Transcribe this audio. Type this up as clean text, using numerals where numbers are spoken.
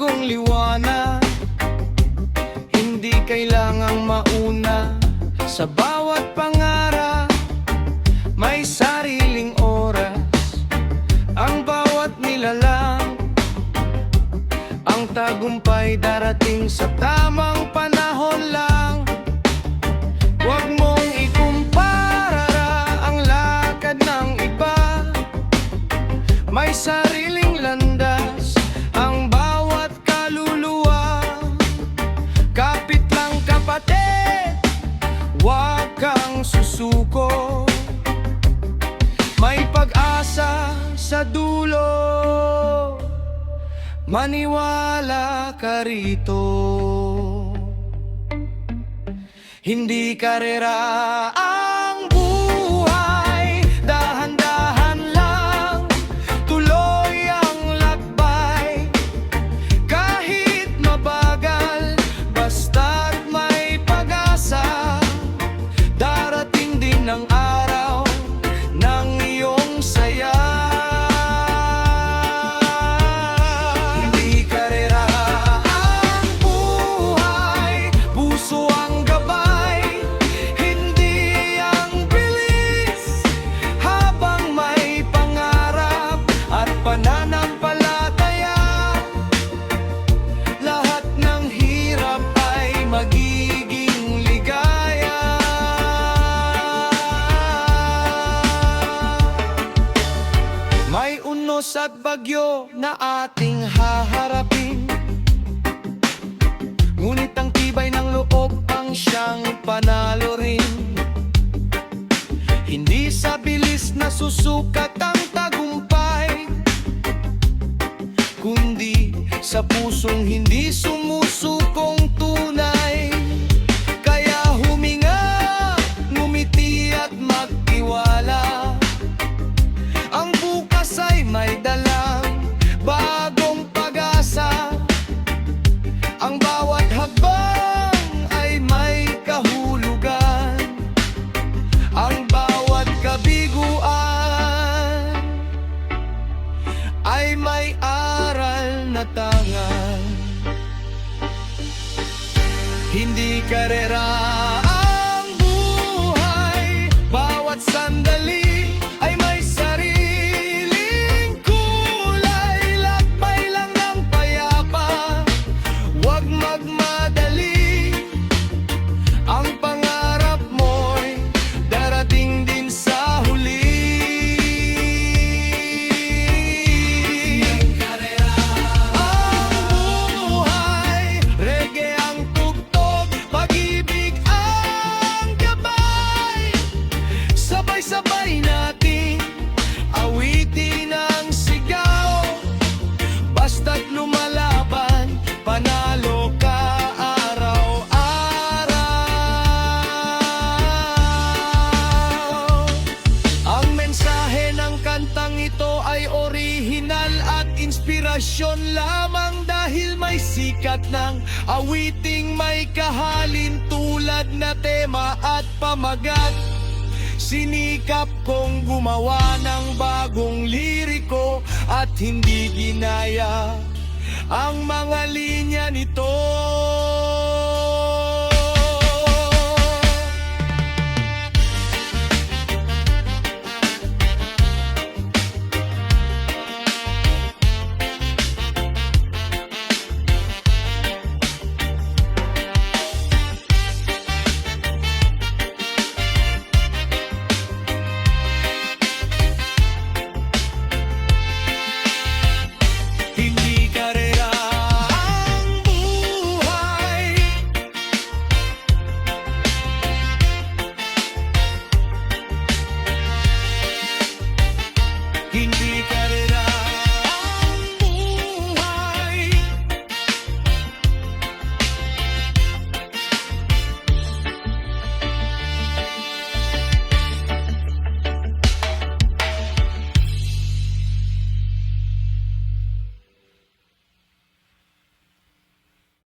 bagong liwanag. Hindi kailangang mauna sa bawat pangarap. May sariling oras ang bawat nilalang. Ang tagumpay darating sa tamang panahon lang. Huwag mong ikumpara ang lakad ng iba. May sariling landas ang bawat kaluluwa. Kapit lang kapatid, huwag kang susuko. May pag-asa sa dulo, maniwala ka rito. Hindi karera ang buhay, dahan-dahan lang, tuloy ang lakbay. Kahit mabagal, basta't may pag-asa, darating din ang araw ng iyong saya. Hindi karera ang buhay, puso ang gabay, hindi ang bilis. Habang may pangarap at pananampalataya, lahat ng hirap ay magiging ligaya. May unos at bagyo na ating haharapin, ngunit ang tibay ng loob ang siyang panalo rin. Hindi sa bilis na susukat ang tagumpay, kundi sa pusong hindi sumusukong tunay. Kaya huminga, ngumiti at magtiwala. Ang bukas ay may dalang bagong pag-asa. Ang bawat hakbang ay may kahulugan. Ang bawat kabiguan ay may aral na tangan. Hindi karera ang buhay, bawat sandali ay may sariling kulay. Lakbay lang ng payapa, huwag magmadali. Ang pangarap mo'y darating din sa huli. Ang buhay, reggae ang tugtog, pag-ibig ang gabay. Sabay-sabay natin awitin ang sigaw. Basta't lumalaban, panalo ka araw-araw. Ang mensahe ng kantang ito ay orihinal at inspirasyon lamang, dahil may sikat ng awiting may kahalin tulad na tema at pamagat. Sinikap kong gumawa ng bagong liriko at hindi ginaya ang mga linya nito.